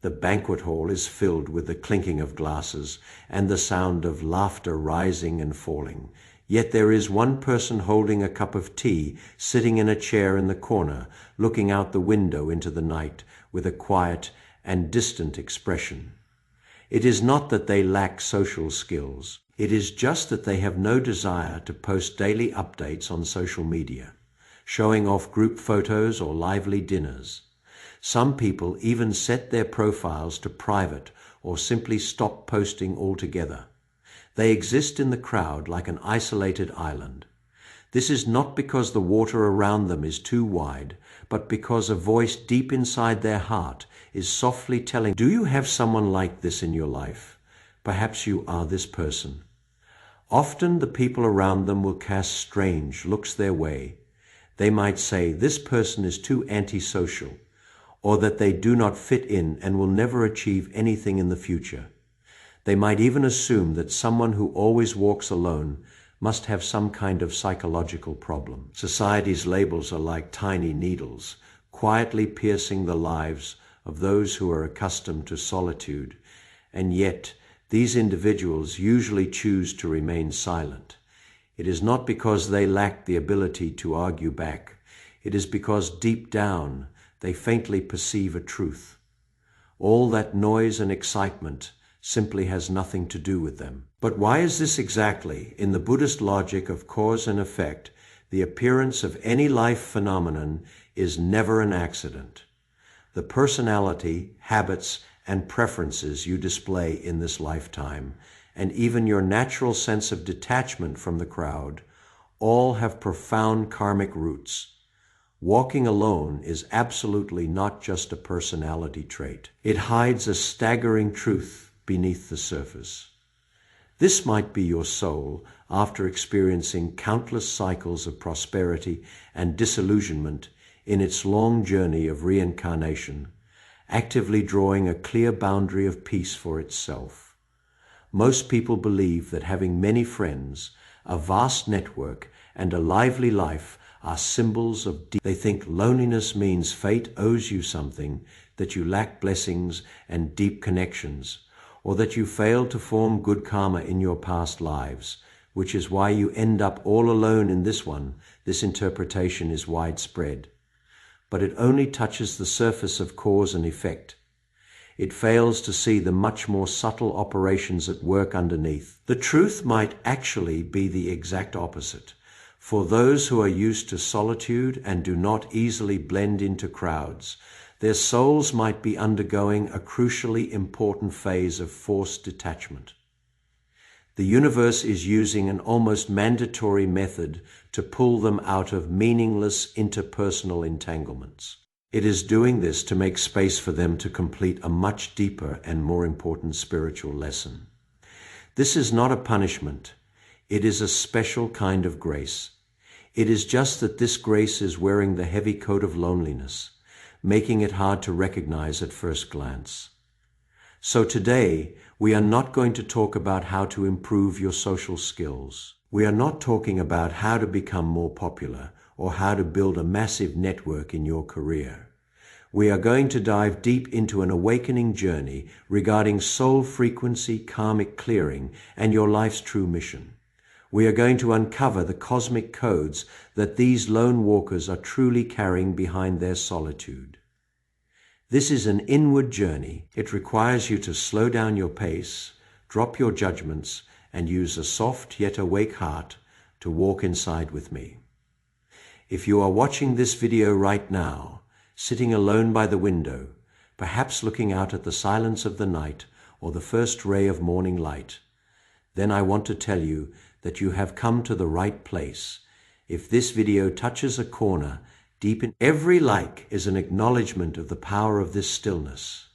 The banquet hall is filled with the clinking of glasses and the sound of laughter rising and falling. Yet there is one person holding a cup of tea, sitting in a chair in the corner, looking out the window into the night with a quiet and distant expression. It is not that they lack social skills. It is just that they have no desire to post daily updates on social media, showing off group photos or lively dinners. Some people even set their profiles to private or simply stop posting altogether. They exist in the crowd like an isolated island. This is not because the water around them is too wide, but because a voice deep inside their heart is softly telling, do you have someone like this in your life? Perhaps you are this person. Often the people around them will cast strange looks their way. They might say this person is too antisocial, or that they do not fit in and will never achieve anything in the future. They might even assume that someone who always walks alone must have some kind of psychological problem. Society's labels are like tiny needles, quietly piercing the lives of those who are accustomed to solitude, and yet these individuals usually choose to remain silent. It is not because they lack the ability to argue back. It is because deep down they faintly perceive a truth. All that noise and excitement simply has nothing to do with them. But why is this exactly? In the Buddhist logic of cause and effect, the appearance of any life phenomenon is never an accident. The personality, habits, and preferences you display in this lifetime, and even your natural sense of detachment from the crowd, all have profound karmic roots. Walking alone is absolutely not just a personality trait. It hides a staggering truth beneath the surface. This might be your soul after experiencing countless cycles of prosperity and disillusionment in its long journey of reincarnation, actively drawing a clear boundary of peace for itself. Most people believe that having many friends, a vast network, and a lively life are symbols of deep. They think loneliness means fate owes you something, that you lack blessings and deep connections, or that you failed to form good karma in your past lives, which is why you end up all alone in this one. This interpretation is widespread. But it only touches the surface of cause and effect. It fails to see the much more subtle operations at work underneath. The truth might actually be the exact opposite. For those who are used to solitude and do not easily blend into crowds, their souls might be undergoing a crucially important phase of forced detachment. The universe is using an almost mandatory method to pull them out of meaningless interpersonal entanglements. It is doing this to make space for them to complete a much deeper and more important spiritual lesson. This is not a punishment. It is a special kind of grace. It is just that this grace is wearing the heavy coat of loneliness, making it hard to recognize at first glance. So today, we are not going to talk about how to improve your social skills. We are not talking about how to become more popular or how to build a massive network in your career. We are going to dive deep into an awakening journey regarding soul frequency, karmic clearing, and your life's true mission. We are going to uncover the cosmic codes that these lone walkers are truly carrying behind their solitude. This is an inward journey. It requires you to slow down your pace, drop your judgments, and use a soft yet awake heart to walk inside with me. If you are watching this video right now, sitting alone by the window, perhaps looking out at the silence of the night or the first ray of morning light, then I want to tell you that you have come to the right place. If this video touches a corner deep in every like is an acknowledgement of the power of this stillness.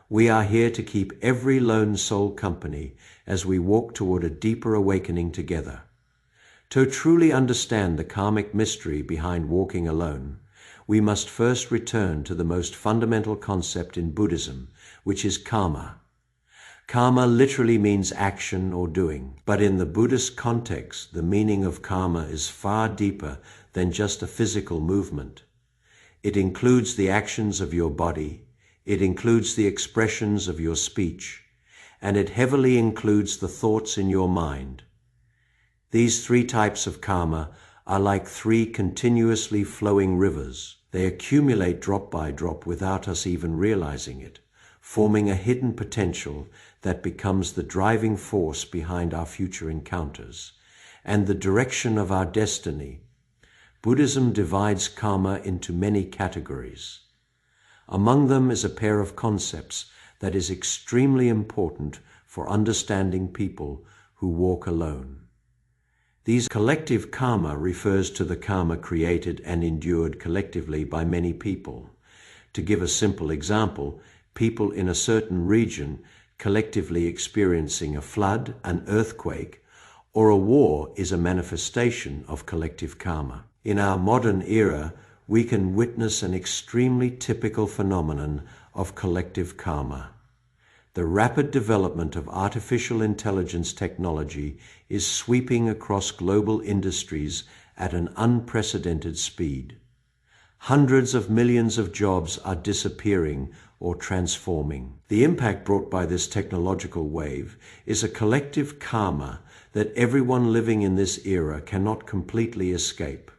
We are here to keep every lone soul company as we walk toward a deeper awakening together. To truly understand the karmic mystery behind walking alone, we must first return to the most fundamental concept in Buddhism, which is karma. Karma literally means action or doing, but in the Buddhist context, the meaning of karma is far deeper than just a physical movement. It includes the actions of your body, It includes the expressions of your speech, and it heavily includes the thoughts in your mind. These three types of karma are like three continuously flowing rivers. They accumulate drop by drop without us even realizing it, forming a hidden potential that becomes the driving force behind our future encounters and the direction of our destiny. Buddhism divides karma into many categories. Among them is a pair of concepts that is extremely important for understanding people who walk alone. These collective karma refers to the karma created and endured collectively by many people. To give a simple example, people in a certain region collectively experiencing a flood, an earthquake, or a war is a manifestation of collective karma. In our modern era, we can witness an extremely typical phenomenon of collective karma. The rapid development of artificial intelligence technology is sweeping across global industries at an unprecedented speed. Hundreds of millions of jobs are disappearing or transforming. The impact brought by this technological wave is a collective karma that everyone living in this era cannot completely escape.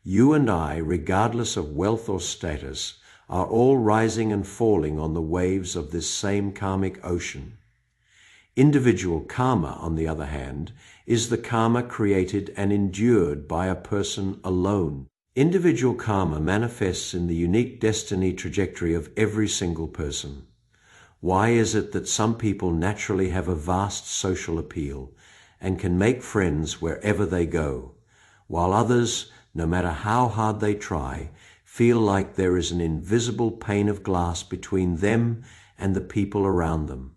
You and I, regardless of wealth or status, are all rising and falling on the waves of this same karmic ocean. Individual karma, on the other hand, is the karma created and endured by a person alone. Individual karma manifests in the unique destiny trajectory of every single person. Why is it that some people naturally have a vast social appeal and can make friends wherever they go, while others, no matter how hard they try, feel like there is an invisible pane of glass between them and the people around them?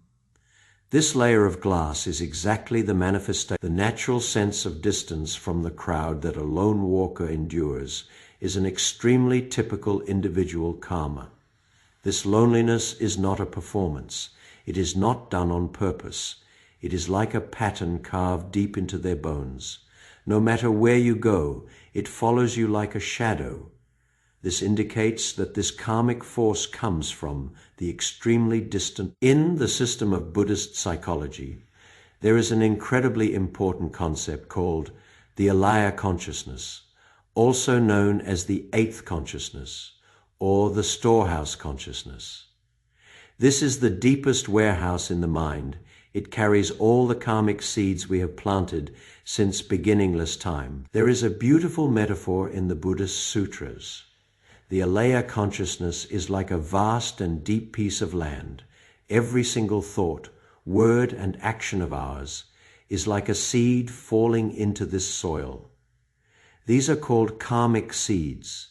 This layer of glass is exactly the manifestation. The natural sense of distance from the crowd that a lone walker endures is an extremely typical individual karma. This loneliness is not a performance. It is not done on purpose. It is like a pattern carved deep into their bones. No matter where you go, it follows you like a shadow. This indicates that this karmic force comes from the extremely distant. In the system of Buddhist psychology, there is an incredibly important concept called the alaya consciousness, also known as the eighth consciousness or the storehouse consciousness. This is the deepest warehouse in the mind. It carries all the karmic seeds we have planted since beginningless time. There is a beautiful metaphor in the Buddhist sutras. The alaya consciousness is like a vast and deep piece of land. Every single thought, word, and action of ours is like a seed falling into this soil. These are called karmic seeds.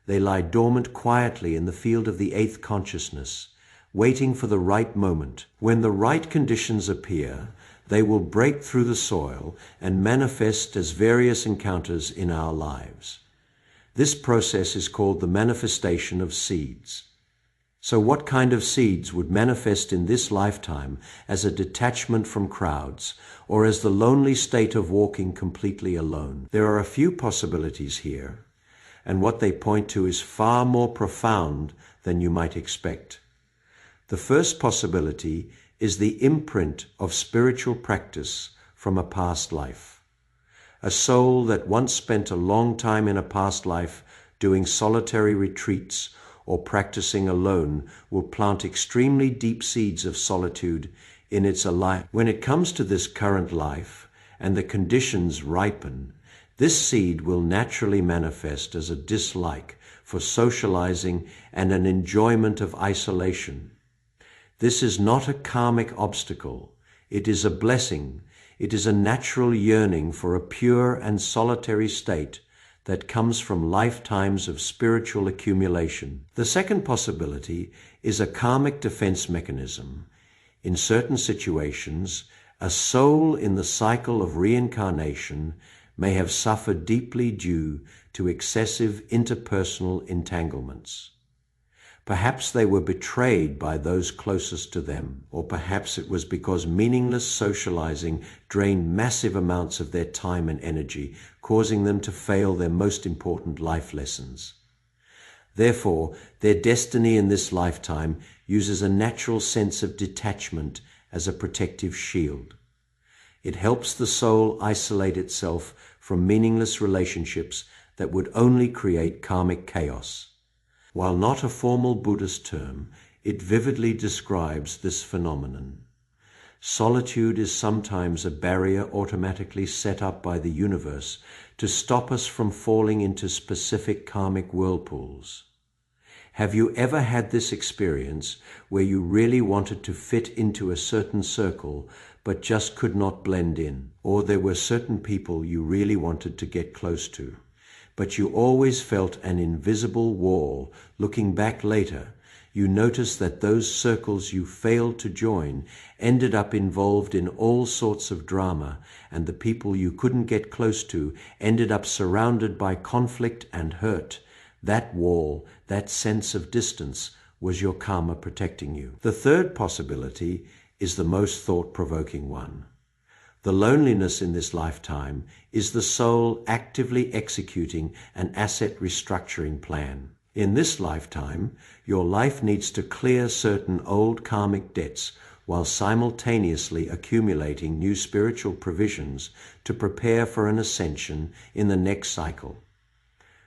They lie dormant quietly in the field of the eighth consciousness, waiting for the right moment. When the right conditions appear, they will break through the soil and manifest as various encounters in our lives. This process is called the manifestation of seeds. So what kind of seeds would manifest in this lifetime as a detachment from crowds or as the lonely state of walking completely alone? There are a few possibilities here, and what they point to is far more profound than you might expect. The first possibility is the imprint of spiritual practice from a past life. A soul that once spent a long time in a past life doing solitary retreats or practicing alone will plant extremely deep seeds of solitude in its life. When it comes to this current life and the conditions ripen, this seed will naturally manifest as a dislike for socializing and an enjoyment of isolation. This is not a karmic obstacle. It is a blessing. It is a natural yearning for a pure and solitary state that comes from lifetimes of spiritual accumulation. The second possibility is a karmic defense mechanism. In certain situations, a soul in the cycle of reincarnation may have suffered deeply due to excessive interpersonal entanglements. Perhaps they were betrayed by those closest to them, or perhaps it was because meaningless socializing drained massive amounts of their time and energy, causing them to fail their most important life lessons. Therefore, their destiny in this lifetime uses a natural sense of detachment as a protective shield. It helps the soul isolate itself from meaningless relationships that would only create karmic chaos. While not a formal Buddhist term, it vividly describes this phenomenon. Solitude is sometimes a barrier automatically set up by the universe to stop us from falling into specific karmic whirlpools. Have you ever had this experience where you really wanted to fit into a certain circle but just could not blend in? Or there were certain people you really wanted to get close to, but you always felt an invisible wall. Looking back later, you notice that those circles you failed to join ended up involved in all sorts of drama, and the people you couldn't get close to ended up surrounded by conflict and hurt. That wall, that sense of distance, was your karma protecting you. The third possibility is the most thought-provoking one. The loneliness in this lifetime is the soul actively executing an asset restructuring plan. In this lifetime, your life needs to clear certain old karmic debts while simultaneously accumulating new spiritual provisions to prepare for an ascension in the next cycle.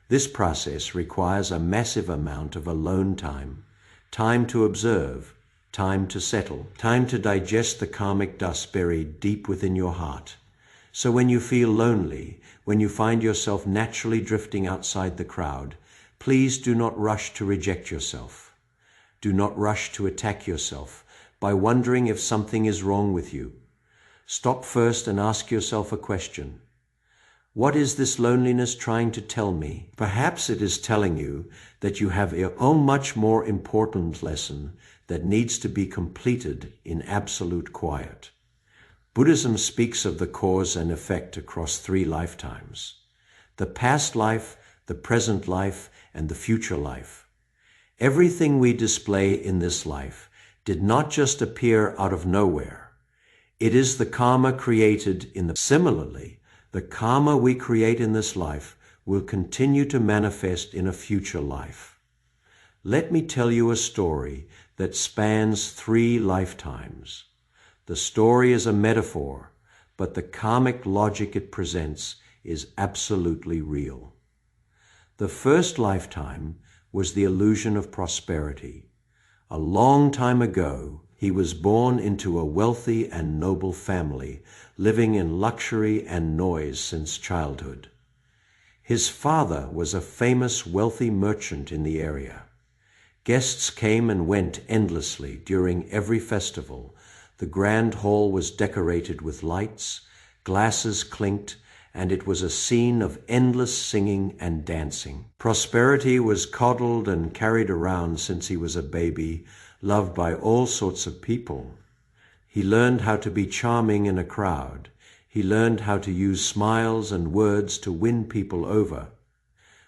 This process requires a massive amount of alone time, time to observe, time to settle, time to digest the karmic dust buried deep within your heart. So when you feel lonely, when you find yourself naturally drifting outside the crowd, please do not rush to reject yourself. Do not rush to attack yourself by wondering if something is wrong with you. Stop first and ask yourself a question. What is this loneliness trying to tell me? Perhaps it is telling you that you have a much more important lesson that needs to be completed in absolute quiet. Buddhism speaks of the cause and effect across 3 lifetimes: the past life, the present life, and the future life. Everything we display in this life did not just appear out of nowhere. It is the karma created in the... Similarly, the karma we create in this life will continue to manifest in a future life. Let me tell you a story that spans 3 lifetimes. The story is a metaphor, but the karmic logic it presents is absolutely real. The first lifetime was the illusion of prosperity. A long time ago, he was born into a wealthy and noble family, living in luxury and noise since childhood. His father was a famous wealthy merchant in the area. Guests came and went endlessly during every festival. The grand hall was decorated with lights, glasses clinked, and it was a scene of endless singing and dancing. Prosperity was coddled and carried around since he was a baby, loved by all sorts of people. He learned how to be charming in a crowd. He learned how to use smiles and words to win people over.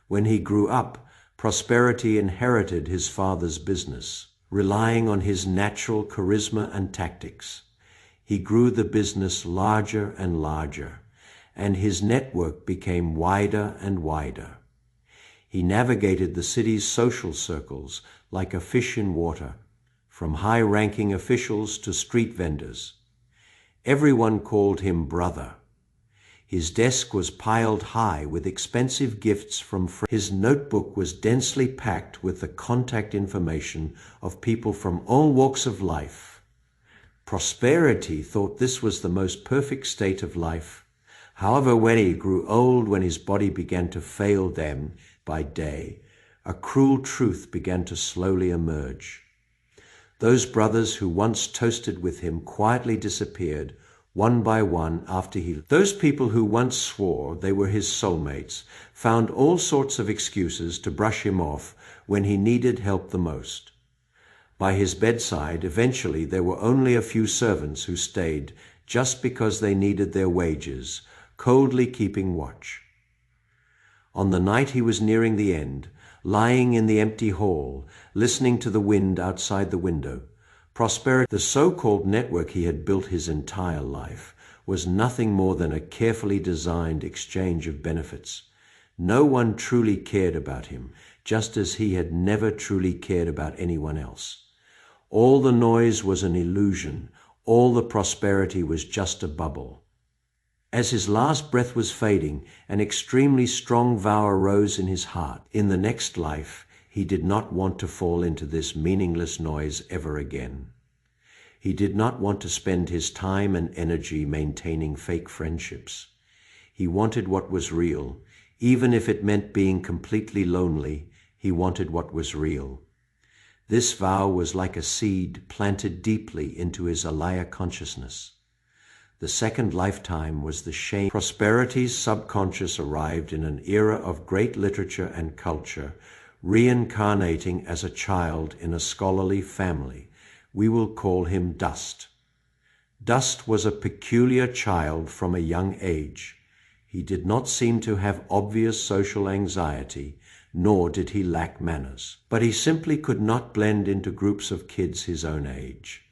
When he grew up, Prosperity inherited his father's business, relying on his natural charisma and tactics. He grew the business larger and larger, and his network became wider and wider. He navigated the city's social circles like a fish in water, from high-ranking officials to street vendors. Everyone called him brother. His desk was piled high with expensive gifts from friends. His notebook was densely packed with the contact information of people from all walks of life. Prosperity thought this was the most perfect state of life. However, when he grew old, when his body began to fail them by day, a cruel truth began to slowly emerge. Those brothers who once toasted with him quietly disappeared, one by one after he... Those people who once swore they were his soulmates found all sorts of excuses to brush him off when he needed help the most. By his bedside, eventually there were only a few servants who stayed just because they needed their wages, coldly keeping watch. On the night he was nearing the end, lying in the empty hall, listening to the wind outside the window, Prosperity, the so-called network he had built his entire life, was nothing more than a carefully designed exchange of benefits. No one truly cared about him, just as he had never truly cared about anyone else. All the noise was an illusion. All the prosperity was just a bubble. As his last breath was fading, an extremely strong vow arose in his heart. In the next life, he did not want to fall into this meaningless noise ever again. He did not want to spend his time and energy maintaining fake friendships. He wanted what was real. Even if it meant being completely lonely, he wanted what was real. This vow was like a seed planted deeply into his alaya consciousness. The second lifetime was the shame. Prosperity's subconscious arrived in an era of great literature and culture, reincarnating as a child in a scholarly family. We will call him Dust. Dust was a peculiar child from a young age. He did not seem to have obvious social anxiety, nor did he lack manners. But he simply could not blend into groups of kids his own age.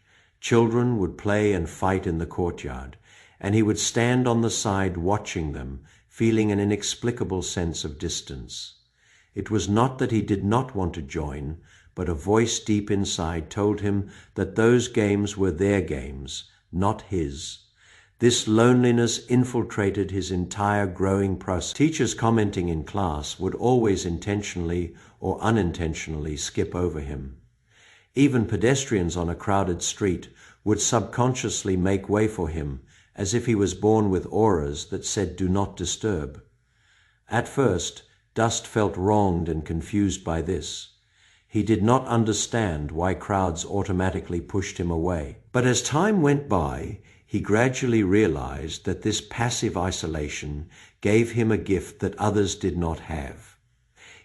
Children would play and fight in the courtyard, and he would stand on the side watching them, feeling an inexplicable sense of distance. It was not that he did not want to join, but a voice deep inside told him that those games were their games, not his. This loneliness infiltrated his entire growing process. Teachers commenting in class would always intentionally or unintentionally skip over him. Even pedestrians on a crowded street would subconsciously make way for him, as if he was born with auras that said, "Do not disturb." At first, Dust felt wronged and confused by this. He did not understand why crowds automatically pushed him away. But as time went by, he gradually realized that this passive isolation gave him a gift that others did not have.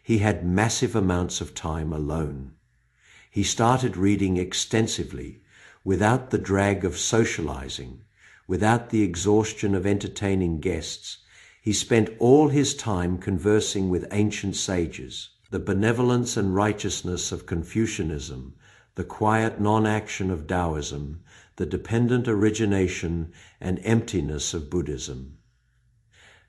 He had massive amounts of time alone. He started reading extensively, without the drag of socializing, without the exhaustion of entertaining guests. He spent all his time conversing with ancient sages. The benevolence and righteousness of Confucianism, the quiet non-action of Taoism, the dependent origination and emptiness of Buddhism.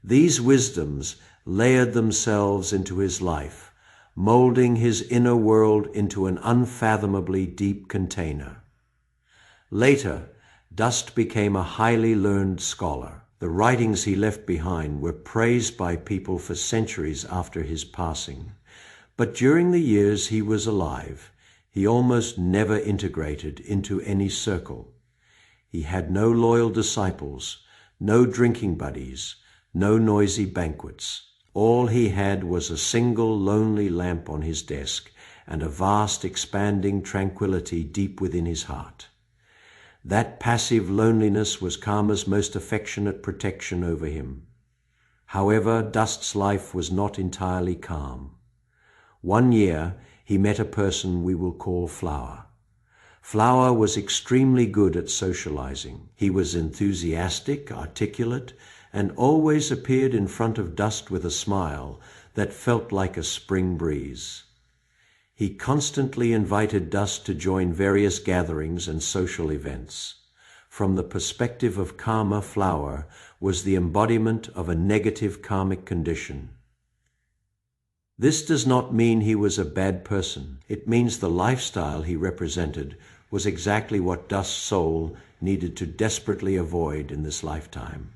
These wisdoms layered themselves into his life, molding his inner world into an unfathomably deep container. Later, Dust became a highly learned scholar. The writings he left behind were praised by people for centuries after his passing. But during the years he was alive, he almost never integrated into any circle. He had no loyal disciples, no drinking buddies, no noisy banquets. All he had was a single lonely lamp on his desk and a vast expanding tranquility deep within his heart. That passive loneliness was Karma's most affectionate protection over him. However, Dust's life was not entirely calm. One year, he met a person we will call Flower. Flower was extremely good at socializing. He was enthusiastic, articulate, and always appeared in front of Dust with a smile that felt like a spring breeze. He constantly invited Dust to join various gatherings and social events. From the perspective of Karma, Flower was the embodiment of a negative karmic condition. This does not mean he was a bad person. It means the lifestyle he represented was exactly what Dust's soul needed to desperately avoid in this lifetime.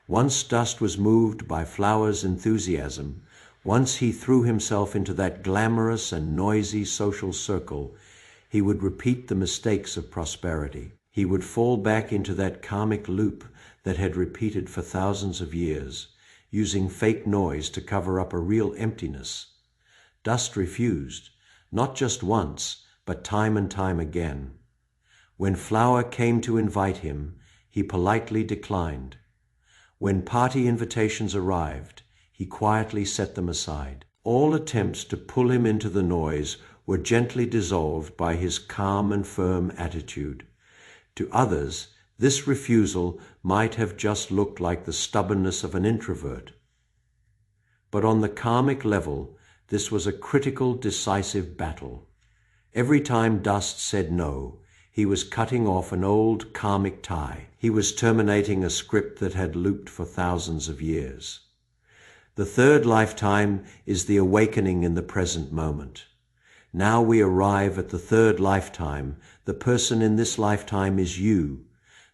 Once Dust was moved by Flower's enthusiasm, once he threw himself into that glamorous and noisy social circle, he would repeat the mistakes of prosperity. He would fall back into that karmic loop that had repeated for thousands of years, using fake noise to cover up a real emptiness. Dust refused, not just once, but time and time again. When Flower came to invite him, he politely declined. When party invitations arrived, he quietly set them aside. All attempts to pull him into the noise were gently dissolved by his calm and firm attitude. To others, this refusal might have just looked like the stubbornness of an introvert. But on the karmic level, this was a critical, decisive battle. Every time Dust said no, he was cutting off an old karmic tie. He was terminating a script that had looped for thousands of years. The third lifetime is the awakening in the present moment. Now we arrive at the third lifetime. The person in this lifetime is you,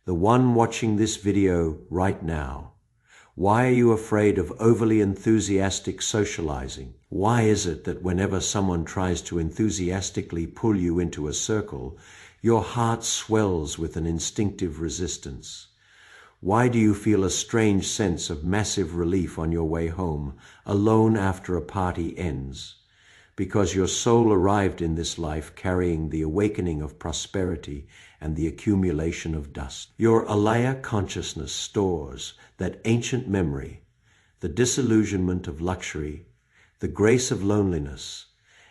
the one watching this video right now. Why are you afraid of overly enthusiastic socializing? Why is it that whenever someone tries to enthusiastically pull you into a circle, your heart swells with an instinctive resistance? Why do you feel a strange sense of massive relief on your way home, alone after a party ends? Because your soul arrived in this life carrying the awakening of prosperity and the accumulation of dust. Your alaya consciousness stores that ancient memory, the disillusionment of luxury, the grace of loneliness,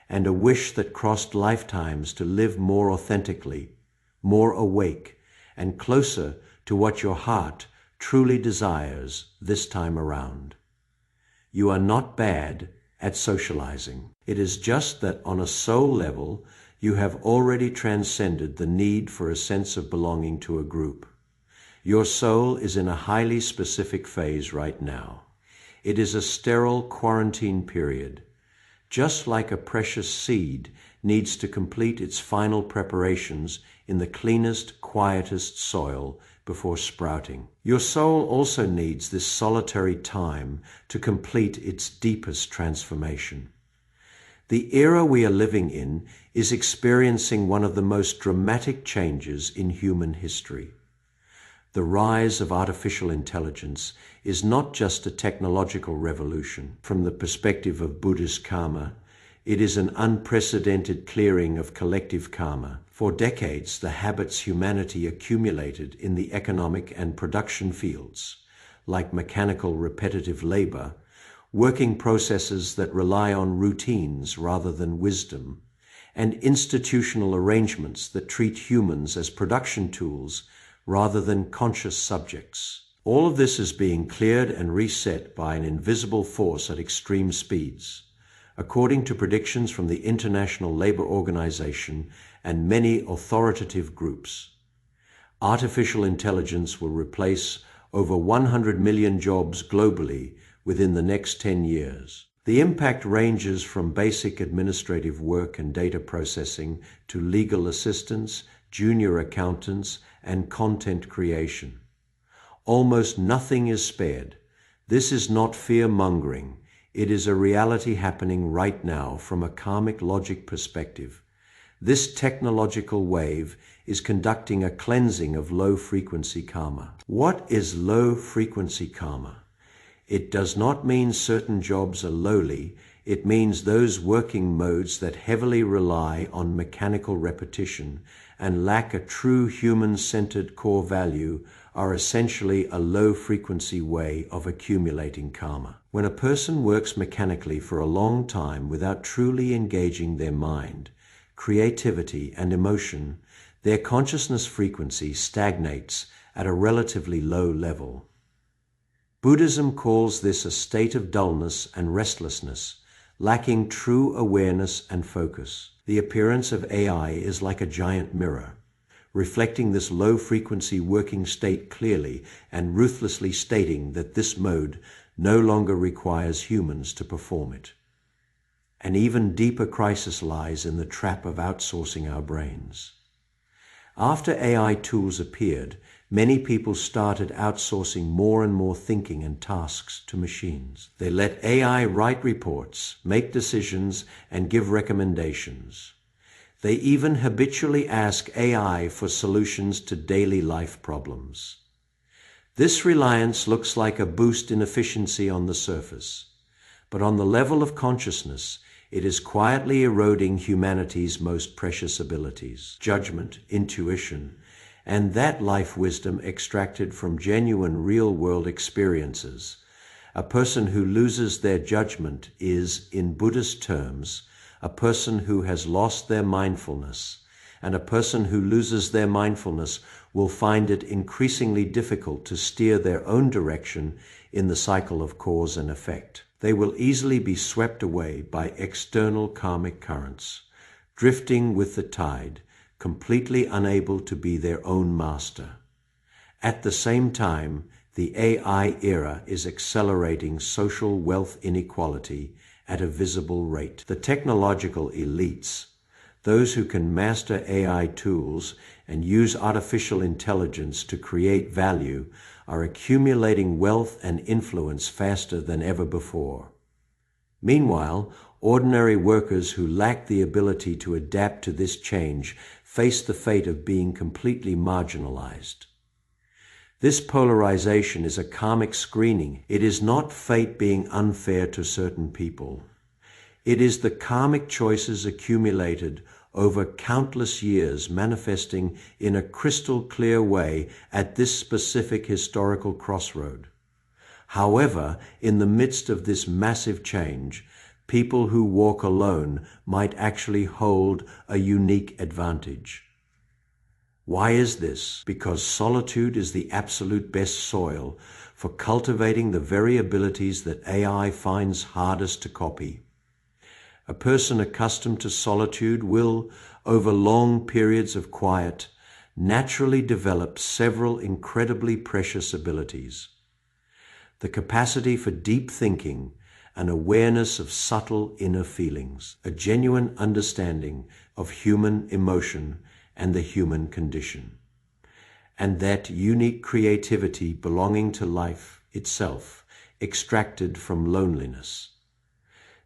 and a wish that crossed lifetimes to live more authentically, more awake, and closer to what your heart truly desires this time around. You are not bad at socializing. It is just that on a soul level, you have already transcended the need for a sense of belonging to a group. Your soul is in a highly specific phase right now. It is a sterile quarantine period. Just like a precious seed needs to complete its final preparations in the cleanest, quietest soil before sprouting. Your soul also needs this solitary time to complete its deepest transformation. The era we are living in is experiencing one of the most dramatic changes in human history. The rise of artificial intelligence is not just a technological revolution. From the perspective of Buddhist karma, it is an unprecedented clearing of collective karma. For decades, the habits humanity accumulated in the economic and production fields, like mechanical repetitive labor, working processes that rely on routines rather than wisdom, and institutional arrangements that treat humans as production tools rather than conscious subjects. All of this is being cleared and reset by an invisible force at extreme speeds. According to predictions from the International Labour Organization and many authoritative groups, artificial intelligence will replace over 100 million jobs globally within the next 10 years. The impact ranges from basic administrative work and data processing to legal assistance, junior accountants, and content creation. Almost nothing is spared. This is not fear-mongering. It is a reality happening right now from a karmic logic perspective. This technological wave is conducting a cleansing of low-frequency karma. What is low-frequency karma? It does not mean certain jobs are lowly. It means those working modes that heavily rely on mechanical repetition and lack a true human-centered core value are essentially a low-frequency way of accumulating karma. When a person works mechanically for a long time without truly engaging their mind, creativity, and emotion, their consciousness frequency stagnates at a relatively low level. Buddhism calls this a state of dullness and restlessness, lacking true awareness and focus. The appearance of AI is like a giant mirror, reflecting this low-frequency working state clearly and ruthlessly stating that this mode no longer requires humans to perform it. An even deeper crisis lies in the trap of outsourcing our brains. After AI tools appeared, many people started outsourcing more and more thinking and tasks to machines. They let AI write reports, make decisions, and give recommendations. They even habitually ask AI for solutions to daily life problems. This reliance looks like a boost in efficiency on the surface, but on the level of consciousness, it is quietly eroding humanity's most precious abilities, judgment, intuition, and that life wisdom extracted from genuine real-world experiences. A person who loses their judgment is, in Buddhist terms, a person who has lost their mindfulness, and a person who loses their mindfulness will find it increasingly difficult to steer their own direction in the cycle of cause and effect. They will easily be swept away by external karmic currents, drifting with the tide, completely unable to be their own master. At the same time, The AI era is accelerating social wealth inequality at a visible rate. The technological elites, those who can master AI tools and use artificial intelligence to create value, are accumulating wealth and influence faster than ever before. Meanwhile, ordinary workers who lack the ability to adapt to this change face the fate of being completely marginalized. This polarization is a karmic screening. It is not fate being unfair to certain people. It is the karmic choices accumulated over countless years manifesting in a crystal clear way at this specific historical crossroad. However, in the midst of this massive change, people who walk alone might actually hold a unique advantage. Why is this? Because solitude is the absolute best soil for cultivating the very abilities that AI finds hardest to copy. A person accustomed to solitude will, over long periods of quiet, naturally develop several incredibly precious abilities. The capacity for deep thinking, an awareness of subtle inner feelings, a genuine understanding of human emotion and the human condition, and that unique creativity belonging to life itself, extracted from loneliness.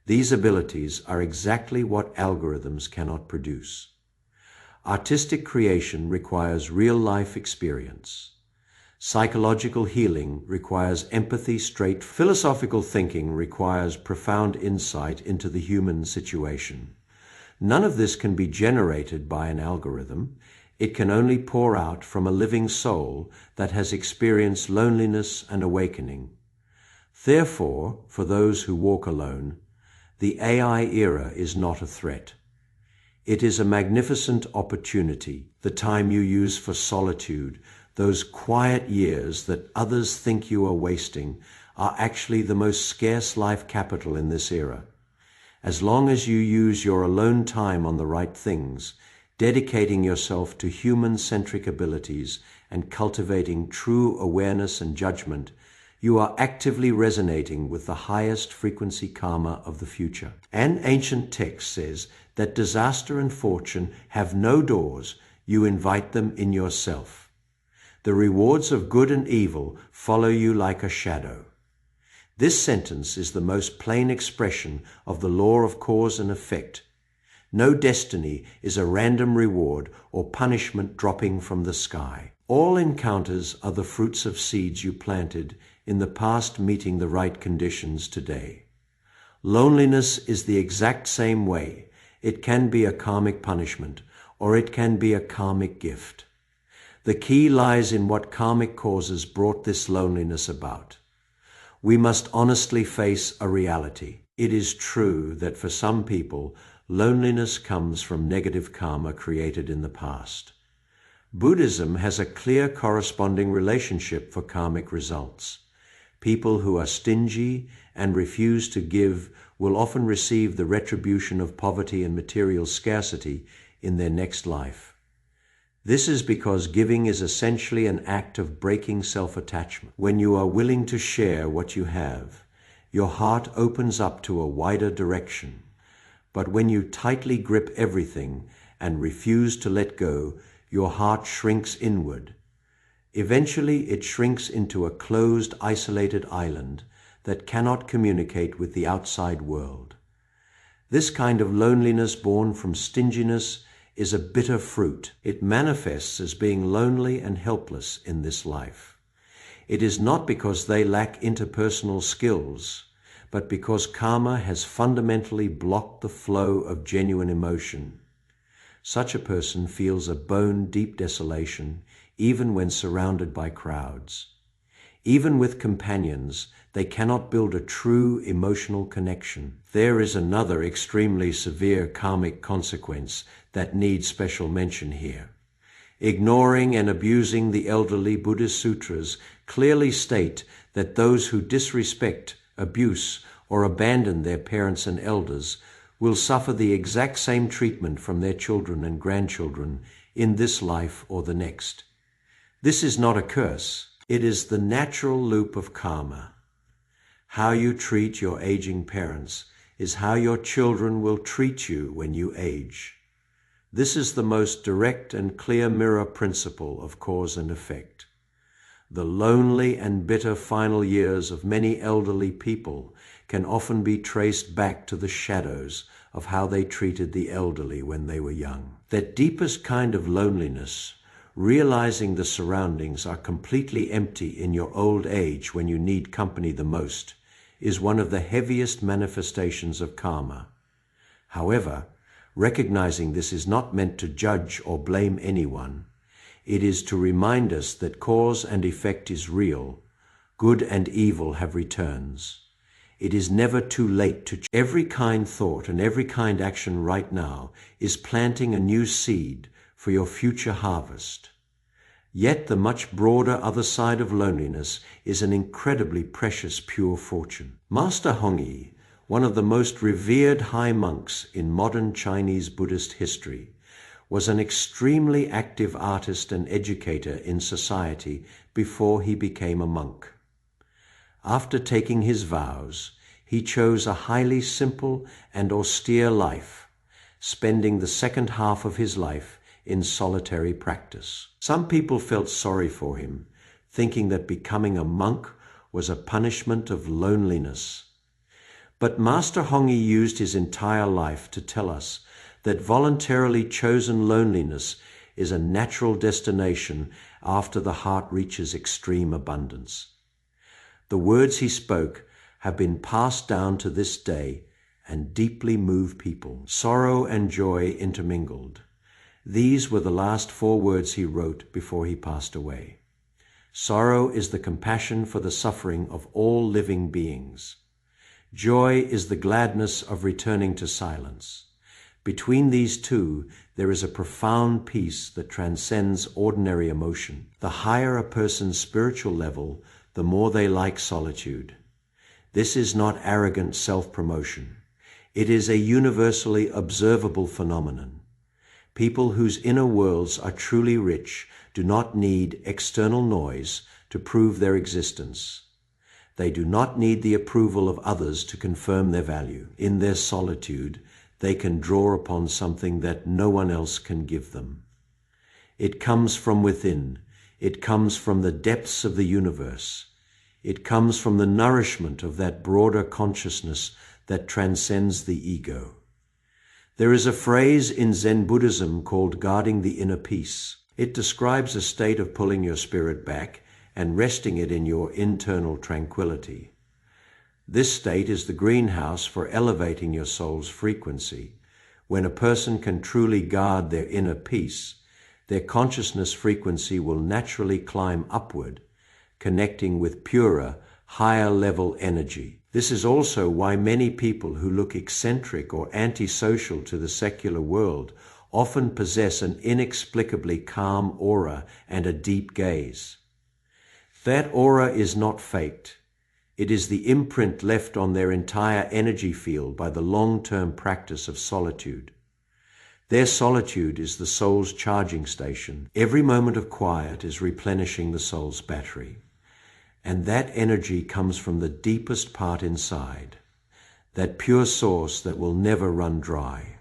These abilities are exactly what algorithms cannot produce. Artistic creation requires real-life experience. Psychological healing requires empathy, straight philosophical thinking requires profound insight into the human situation. None of this can be generated by an algorithm. It can only pour out from a living soul that has experienced loneliness and awakening. Therefore, for those who walk alone, the AI era is not a threat. It is a magnificent opportunity, the time you use for solitude. Those quiet years that others think you are wasting are actually the most scarce life capital in this era. As long as you use your alone time on the right things, dedicating yourself to human-centric abilities and cultivating true awareness and judgment, you are actively resonating with the highest frequency karma of the future. An ancient text says that disaster and fortune have no doors, you invite them in yourself. The rewards of good and evil follow you like a shadow. This sentence is the most plain expression of the law of cause and effect. No destiny is a random reward or punishment dropping from the sky. All encounters are the fruits of seeds you planted in the past meeting the right conditions today. Loneliness is the exact same way. It can be a karmic punishment, or it can be a karmic gift. The key lies in what karmic causes brought this loneliness about. We must honestly face a reality. It is true that for some people, loneliness comes from negative karma created in the past. Buddhism has a clear corresponding relationship for karmic results. People who are stingy and refuse to give will often receive the retribution of poverty and material scarcity in their next life. This is because giving is essentially an act of breaking self-attachment. When you are willing to share what you have, your heart opens up to a wider direction. But when you tightly grip everything and refuse to let go, your heart shrinks inward. Eventually, it shrinks into a closed, isolated island that cannot communicate with the outside world. This kind of loneliness born from stinginess is a bitter fruit. It manifests as being lonely and helpless in this life. It is not because they lack interpersonal skills, but because karma has fundamentally blocked the flow of genuine emotion. Such a person feels a bone-deep desolation even when surrounded by crowds. Even with companions, they cannot build a true emotional connection. There is another extremely severe karmic consequence that needs special mention here. Ignoring and abusing the elderly Buddhist sutras clearly state that those who disrespect, abuse, or abandon their parents and elders will suffer the exact same treatment from their children and grandchildren in this life or the next. This is not a curse. It is the natural loop of karma. How you treat your aging parents is how your children will treat you when you age. This is the most direct and clear mirror principle of cause and effect. The lonely and bitter final years of many elderly people can often be traced back to the shadows of how they treated the elderly when they were young. That deepest kind of loneliness, realizing the surroundings are completely empty in your old age when you need company the most, is one of the heaviest manifestations of karma. However, recognizing this is not meant to judge or blame anyone. It is to remind us that cause and effect is real. Good and evil have returns. It is never too late to every kind thought and every kind action right now is planting a new seed for your future harvest. Yet the much broader other side of loneliness is an incredibly precious pure fortune. Master Hongyi, one of the most revered high monks in modern Chinese Buddhist history, was an extremely active artist and educator in society before he became a monk. After taking his vows, he chose a highly simple and austere life, spending the second half of his life in solitary practice. Some people felt sorry for him, thinking that becoming a monk was a punishment of loneliness. But Master Hongyi used his entire life to tell us that voluntarily chosen loneliness is a natural destination after the heart reaches extreme abundance. The words he spoke have been passed down to this day and deeply move people. Sorrow and joy intermingled. These were the last 4 words he wrote before he passed away. Sorrow is the compassion for the suffering of all living beings. Joy is the gladness of returning to silence. Between these two, there is a profound peace that transcends ordinary emotion. The higher a person's spiritual level, the more they like solitude. This is not arrogant self-promotion. It is a universally observable phenomenon. People whose inner worlds are truly rich do not need external noise to prove their existence. They do not need the approval of others to confirm their value. In their solitude, they can draw upon something that no one else can give them. It comes from within. It comes from the depths of the universe. It comes from the nourishment of that broader consciousness that transcends the ego. There is a phrase in Zen Buddhism called guarding the inner peace. It describes a state of pulling your spirit back and resting it in your internal tranquility. This state is the greenhouse for elevating your soul's frequency. When a person can truly guard their inner peace, their consciousness frequency will naturally climb upward, connecting with purer, higher-level energy. This is also why many people who look eccentric or antisocial to the secular world often possess an inexplicably calm aura and a deep gaze. That aura is not faked. It is the imprint left on their entire energy field by the long-term practice of solitude. Their solitude is the soul's charging station. Every moment of quiet is replenishing the soul's battery. And that energy comes from the deepest part inside, that pure source that will never run dry.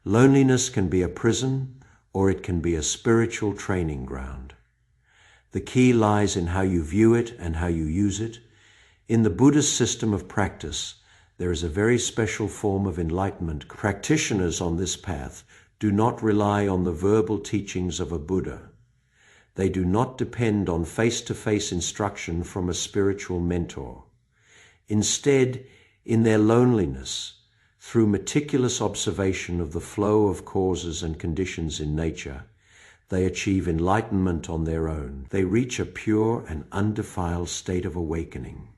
Loneliness can be a prison, or it can be a spiritual training ground. The key lies in how you view it and how you use it. In the Buddhist system of practice, there is a very special form of enlightenment. Practitioners on this path do not rely on the verbal teachings of a Buddha. They do not depend on face-to-face instruction from a spiritual mentor. Instead, in their loneliness, through meticulous observation of the flow of causes and conditions in nature, they achieve enlightenment on their own. They reach a pure and undefiled state of awakening.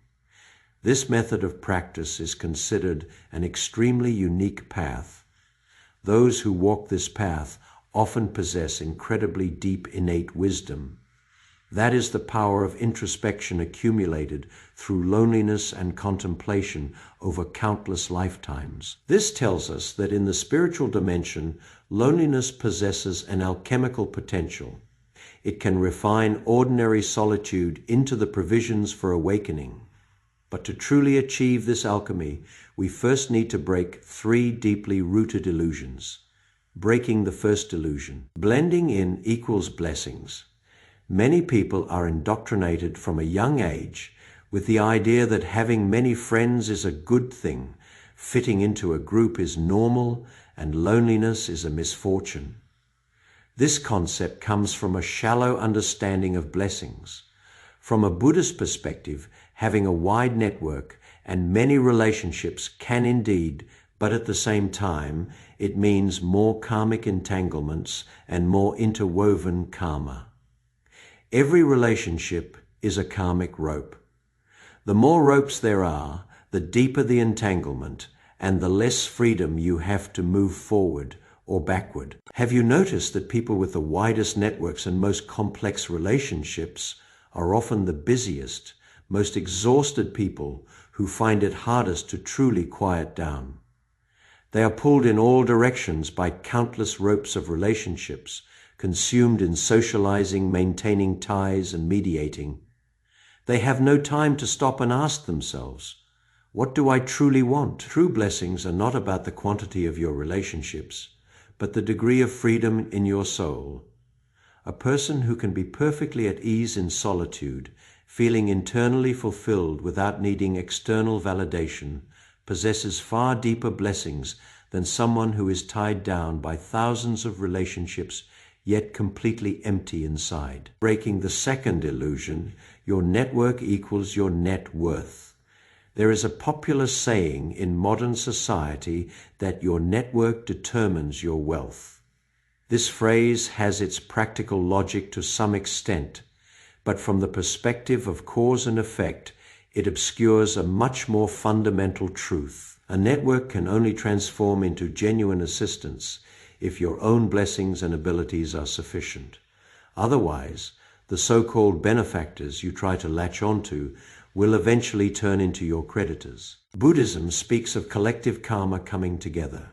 This method of practice is considered an extremely unique path. Those who walk this path often possess incredibly deep innate wisdom. That is the power of introspection accumulated through loneliness and contemplation over countless lifetimes. This tells us that in the spiritual dimension, loneliness possesses an alchemical potential. It can refine ordinary solitude into the provisions for awakening. But to truly achieve this alchemy, we first need to break 3 deeply rooted illusions. Breaking the first illusion. Blending in equals blessings. Many people are indoctrinated from a young age with the idea that having many friends is a good thing, fitting into a group is normal, and loneliness is a misfortune. This concept comes from a shallow understanding of blessings. From a Buddhist perspective, having a wide network and many relationships can indeed, but at the same time, it means more karmic entanglements and more interwoven karma. Every relationship is a karmic rope. The more ropes there are, the deeper the entanglement, and the less freedom you have to move forward or backward. Have you noticed that people with the widest networks and most complex relationships are often the busiest, most exhausted people who find it hardest to truly quiet down? They are pulled in all directions by countless ropes of relationships, consumed in socializing, maintaining ties, and mediating. They have no time to stop and ask themselves, what do I truly want? True blessings are not about the quantity of your relationships, but the degree of freedom in your soul. A person who can be perfectly at ease in solitude, feeling internally fulfilled without needing external validation, possesses far deeper blessings than someone who is tied down by thousands of relationships yet completely empty inside. Breaking the second illusion, your network equals your net worth. There is a popular saying in modern society that your network determines your wealth. This phrase has its practical logic to some extent, but from the perspective of cause and effect, it obscures a much more fundamental truth. A network can only transform into genuine assistance if your own blessings and abilities are sufficient. Otherwise, the so-called benefactors you try to latch onto will eventually turn into your creditors. Buddhism speaks of collective karma coming together,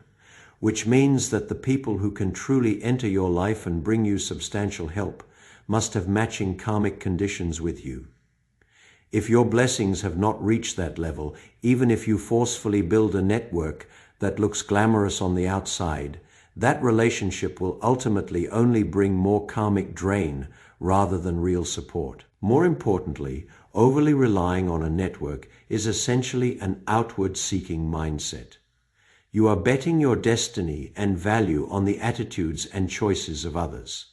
which means that the people who can truly enter your life and bring you substantial help must have matching karmic conditions with you. If your blessings have not reached that level, even if you forcefully build a network that looks glamorous on the outside, that relationship will ultimately only bring more karmic drain rather than real support. More importantly, overly relying on a network is essentially an outward-seeking mindset. You are betting your destiny and value on the attitudes and choices of others.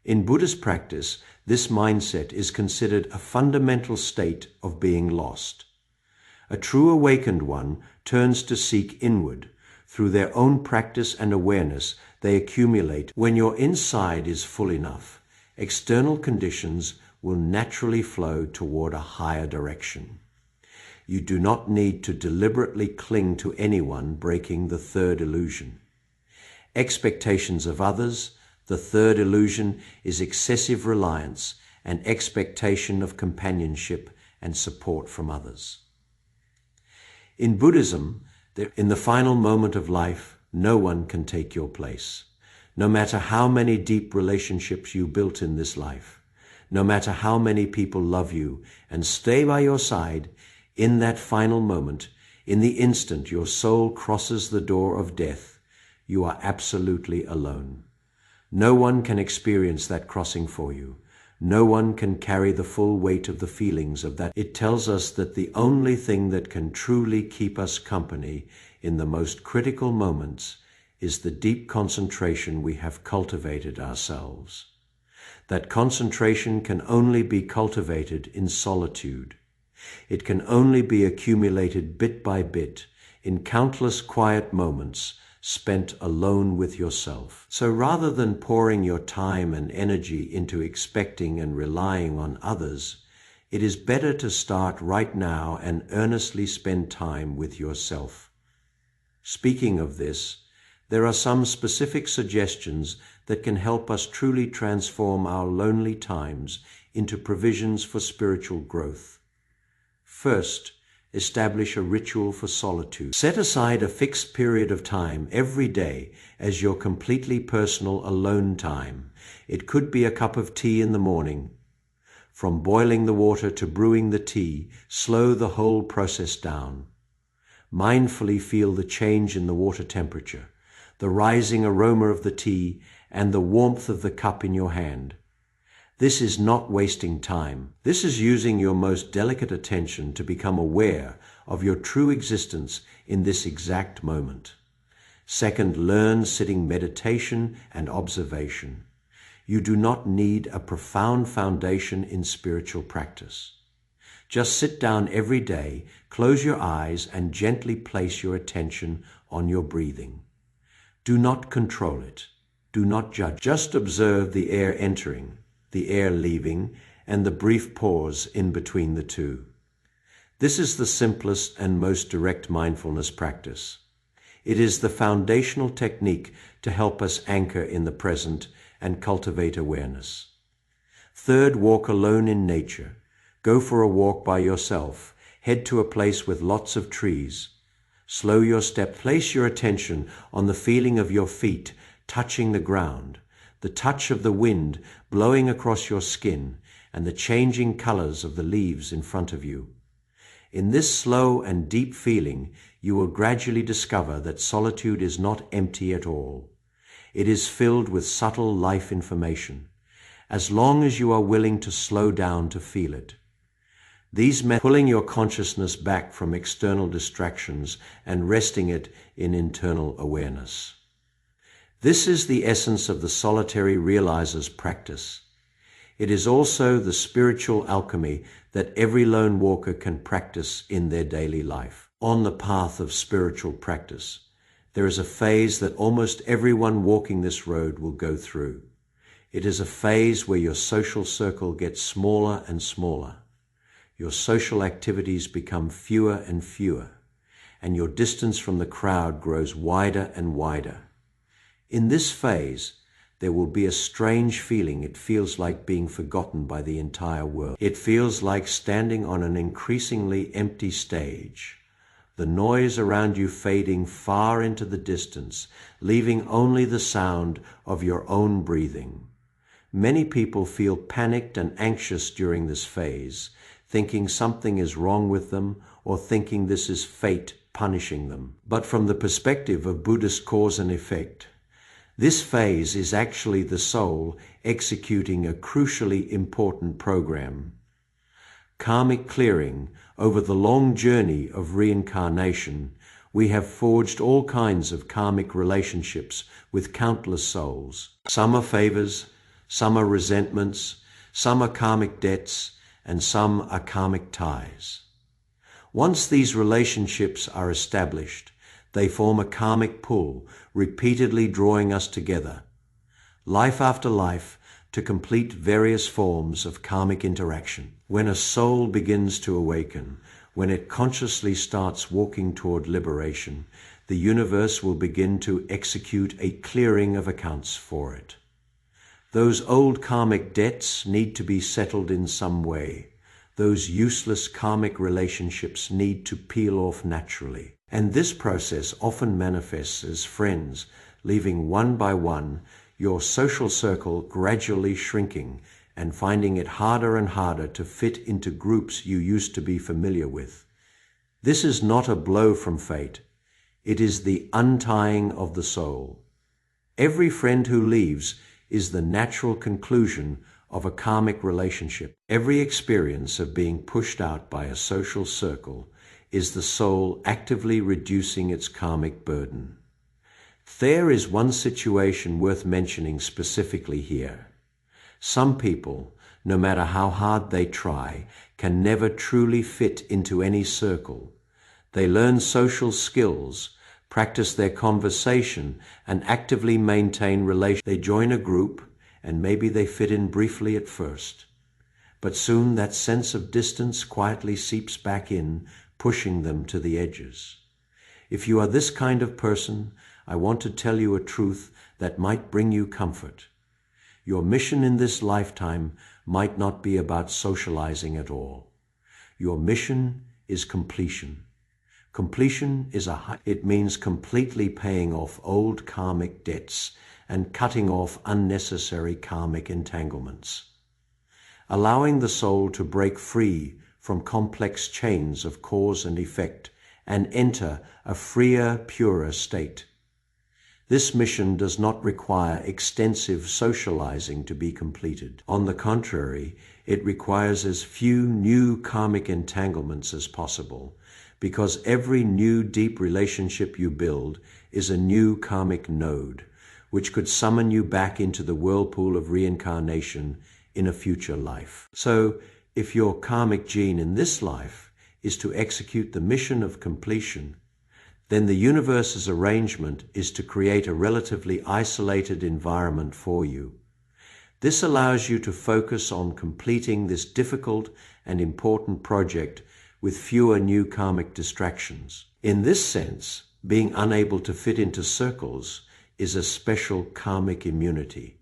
In Buddhist practice, this mindset is considered a fundamental state of being lost. A true awakened one turns to seek inward. Through their own practice and awareness, they accumulate. When your inside is full enough, external conditions will naturally flow toward a higher direction. You do not need to deliberately cling to anyone, breaking the third illusion. Expectations of others. The third illusion is excessive reliance and expectation of companionship and support from others. In Buddhism, in the final moment of life, no one can take your place. No matter how many deep relationships you built in this life, no matter how many people love you and stay by your side, in that final moment, in the instant your soul crosses the door of death, you are absolutely alone. No one can experience that crossing for you. No one can carry the full weight of the feelings of that. It tells us that the only thing that can truly keep us company in the most critical moments is the deep concentration we have cultivated ourselves. That concentration can only be cultivated in solitude. It can only be accumulated bit by bit in countless quiet moments spent alone with yourself. So rather than pouring your time and energy into expecting and relying on others, it is better to start right now and earnestly spend time with yourself. Speaking of this, there are some specific suggestions that can help us truly transform our lonely times into provisions for spiritual growth. First, establish a ritual for solitude. Set aside a fixed period of time every day as your completely personal alone time. It could be a cup of tea in the morning. From boiling the water to brewing the tea, slow the whole process down. Mindfully feel the change in the water temperature, the rising aroma of the tea, and the warmth of the cup in your hand. This is not wasting time. This is using your most delicate attention to become aware of your true existence in this exact moment. Second, learn sitting meditation and observation. You do not need a profound foundation in spiritual practice. Just sit down every day, close your eyes, and gently place your attention on your breathing. Do not control it. Do not judge. Just observe the air entering, the air leaving, and the brief pause in between the two. This is the simplest and most direct mindfulness practice. It is the foundational technique to help us anchor in the present and cultivate awareness. Third, walk alone in nature. Go for a walk by yourself. Head to a place with lots of trees. Slow your step. Place your attention on the feeling of your feet touching the ground, the touch of the wind blowing across your skin, and the changing colors of the leaves in front of you. In this slow and deep feeling, you will gradually discover that solitude is not empty at all. It is filled with subtle life information, as long as you are willing to slow down to feel it. These methods, pulling your consciousness back from external distractions and resting it in internal awareness. This is the essence of the solitary realizer's practice. It is also the spiritual alchemy that every lone walker can practice in their daily life. On the path of spiritual practice, there is a phase that almost everyone walking this road will go through. It is a phase where your social circle gets smaller and smaller. Your social activities become fewer and fewer, and your distance from the crowd grows wider and wider. In this phase, there will be a strange feeling. It feels like being forgotten by the entire world. It feels like standing on an increasingly empty stage, the noise around you fading far into the distance, leaving only the sound of your own breathing. Many people feel panicked and anxious during this phase, thinking something is wrong with them or thinking this is fate punishing them. But from the perspective of Buddhist cause and effect, this phase is actually the soul executing a crucially important program. Karmic clearing. Over the long journey of reincarnation, we have forged all kinds of karmic relationships with countless souls. Some are favors, some are resentments, some are karmic debts, and some are karmic ties. Once these relationships are established, they form a karmic pull, repeatedly drawing us together, life after life, to complete various forms of karmic interaction. When a soul begins to awaken, when it consciously starts walking toward liberation, the universe will begin to execute a clearing of accounts for it. Those old karmic debts need to be settled in some way. Those useless karmic relationships need to peel off naturally. And this process often manifests as friends, leaving one by one your social circle gradually shrinking and finding it harder and harder to fit into groups you used to be familiar with. This is not a blow from fate. It is the untying of the soul. Every friend who leaves is the natural conclusion of a karmic relationship. Every experience of being pushed out by a social circle is the soul actively reducing its karmic burden. There is one situation worth mentioning specifically here. Some people, no matter how hard they try, can never truly fit into any circle. They learn social skills, practice their conversation, and actively maintain relations. They join a group, and maybe they fit in briefly at first. But soon that sense of distance quietly seeps back in, pushing them to the edges. If you are this kind of person, I want to tell you a truth that might bring you comfort. Your mission in this lifetime might not be about socializing at all. Your mission is completion. Completion is it means completely paying off old karmic debts and cutting off unnecessary karmic entanglements. Allowing the soul to break free from complex chains of cause and effect and enter a freer, purer state. This mission does not require extensive socializing to be completed. On the contrary, it requires as few new karmic entanglements as possible, because every new deep relationship you build is a new karmic node, which could summon you back into the whirlpool of reincarnation in a future life. So, if your karmic gene in this life is to execute the mission of completion, then the universe's arrangement is to create a relatively isolated environment for you. This allows you to focus on completing this difficult and important project with fewer new karmic distractions. In this sense, being unable to fit into circles is a special karmic immunity.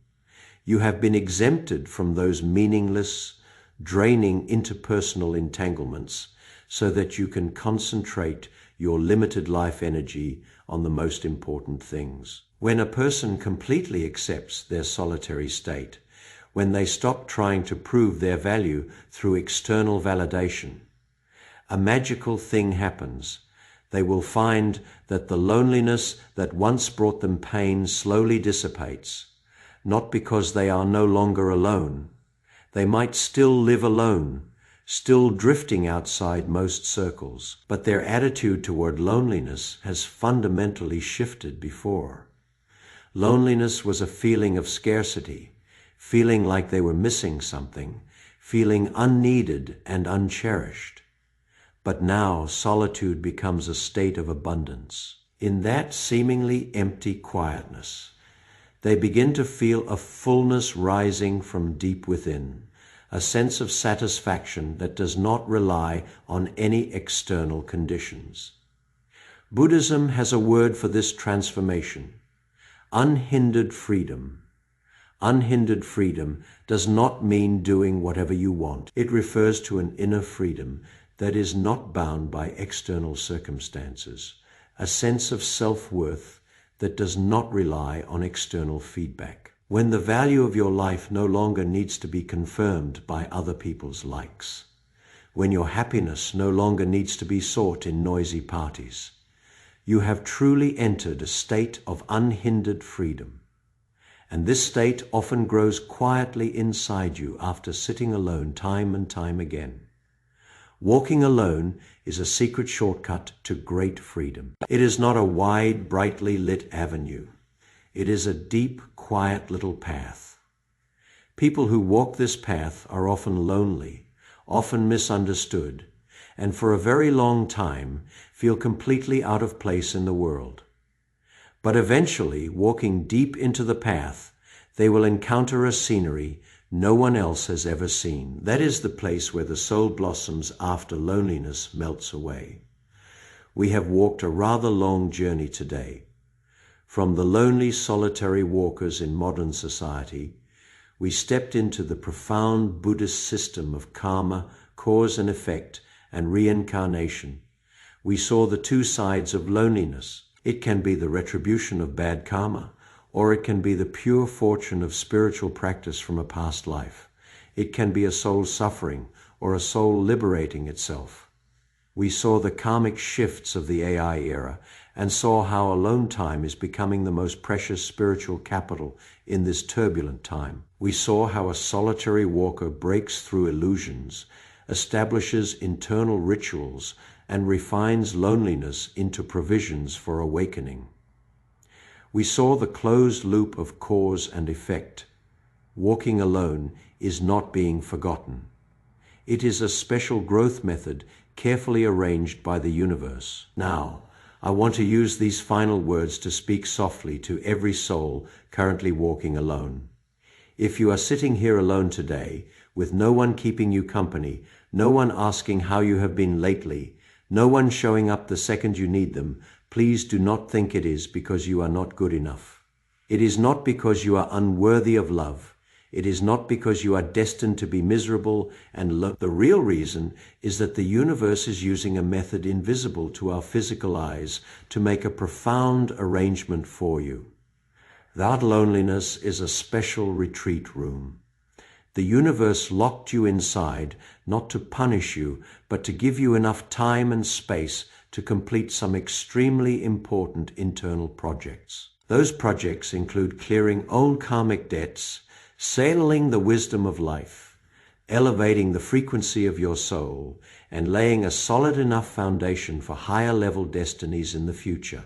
You have been exempted from those meaningless, draining interpersonal entanglements so that you can concentrate your limited life energy on the most important things. When a person completely accepts their solitary state, when they stop trying to prove their value through external validation, a magical thing happens. They will find that the loneliness that once brought them pain slowly dissipates, not because they are no longer alone. They might still live alone, still drifting outside most circles, but their attitude toward loneliness has fundamentally shifted before. Loneliness was a feeling of scarcity, feeling like they were missing something, feeling unneeded and uncherished. But now solitude becomes a state of abundance. In that seemingly empty quietness, they begin to feel a fullness rising from deep within, a sense of satisfaction that does not rely on any external conditions. Buddhism has a word for this transformation: unhindered freedom. Unhindered freedom does not mean doing whatever you want. It refers to an inner freedom that is not bound by external circumstances, a sense of self-worth that does not rely on external feedback. When the value of your life no longer needs to be confirmed by other people's likes. When your happiness no longer needs to be sought in noisy parties. You have truly entered a state of unhindered freedom. And this state often grows quietly inside you after sitting alone time and time again. Walking alone is a secret shortcut to great freedom. It is not a wide, brightly lit avenue. It is a deep, quiet little path. People who walk this path are often lonely, often misunderstood, and for a very long time feel completely out of place in the world. But eventually, walking deep into the path, they will encounter a scenery no one else has ever seen. That is the place where the soul blossoms after loneliness melts away. We have walked a rather long journey today. From the lonely, solitary walkers in modern society, we stepped into the profound Buddhist system of karma, cause and effect, and reincarnation. We saw the two sides of loneliness. It can be the retribution of bad karma, or it can be the pure fortune of spiritual practice from a past life. It can be a soul suffering, or a soul liberating itself. We saw the karmic shifts of the AI era, and saw how alone time is becoming the most precious spiritual capital in this turbulent time. We saw how a solitary walker breaks through illusions, establishes internal rituals, and refines loneliness into provisions for awakening. We saw the closed loop of cause and effect. Walking alone is not being forgotten. It is a special growth method carefully arranged by the universe. Now, I want to use these final words to speak softly to every soul currently walking alone. If you are sitting here alone today, with no one keeping you company, no one asking how you have been lately, no one showing up the second you need them, please do not think it is because you are not good enough. It is not because you are unworthy of love. It is not because you are destined to be miserable and the real reason is that the universe is using a method invisible to our physical eyes to make a profound arrangement for you. That loneliness is a special retreat room. The universe locked you inside not to punish you, but to give you enough time and space to complete some extremely important internal projects. Those projects include clearing old karmic debts, sailing the wisdom of life, elevating the frequency of your soul, and laying a solid enough foundation for higher level destinies in the future.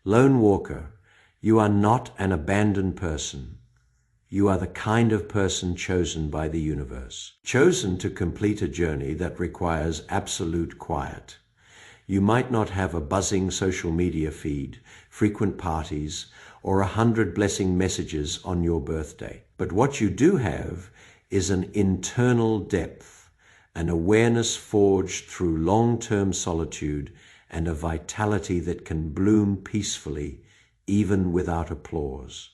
Lone walker, you are not an abandoned person. You are the kind of person chosen by the universe, chosen to complete a journey that requires absolute quiet. You might not have a buzzing social media feed, frequent parties, or 100 blessing messages on your birthday. But what you do have is an internal depth, an awareness forged through long-term solitude, and a vitality that can bloom peacefully, even without applause.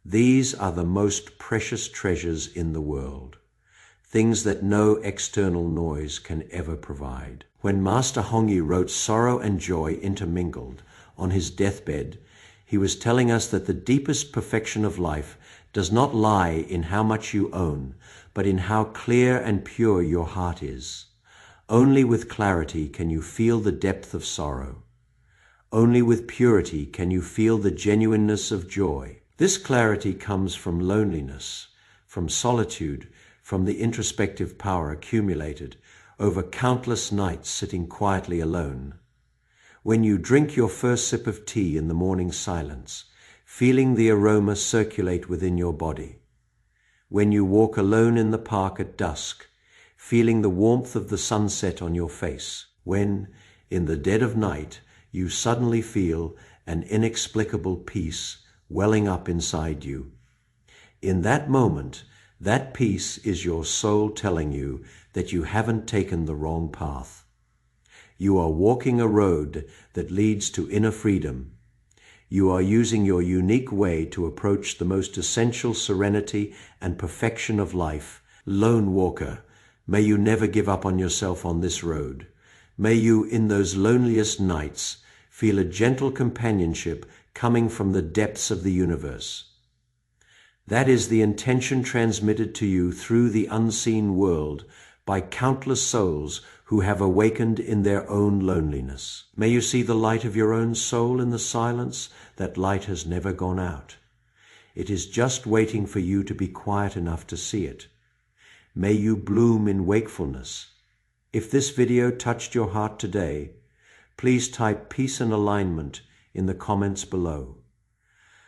These are the most precious treasures in the world, things that no external noise can ever provide. When Master Hongi wrote Sorrow and Joy Intermingled on his deathbed, he was telling us that the deepest perfection of life does not lie in how much you own, but in how clear and pure your heart is. Only with clarity can you feel the depth of sorrow. Only with purity can you feel the genuineness of joy. This clarity comes from loneliness, from solitude, from the introspective power accumulated over countless nights sitting quietly alone. When you drink your first sip of tea in the morning silence, feeling the aroma circulate within your body. When you walk alone in the park at dusk, feeling the warmth of the sunset on your face. When, in the dead of night, you suddenly feel an inexplicable peace welling up inside you. In that moment, that peace is your soul telling you that you haven't taken the wrong path. You are walking a road that leads to inner freedom. You are using your unique way to approach the most essential serenity and perfection of life. Lone walker, may you never give up on yourself on this road. May you, in those loneliest nights, feel a gentle companionship coming from the depths of the universe. That is the intention transmitted to you through the unseen world by countless souls who have awakened in their own loneliness. May you see the light of your own soul in the silence. That light has never gone out. It is just waiting for you to be quiet enough to see it. May you bloom in wakefulness. If this video touched your heart today, please type peace and alignment in the comments below.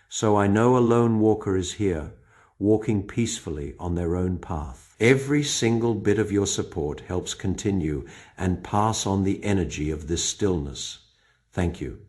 So I know a lone walker is here, walking peacefully on their own path. Every single bit of your support helps continue and pass on the energy of this stillness. Thank you.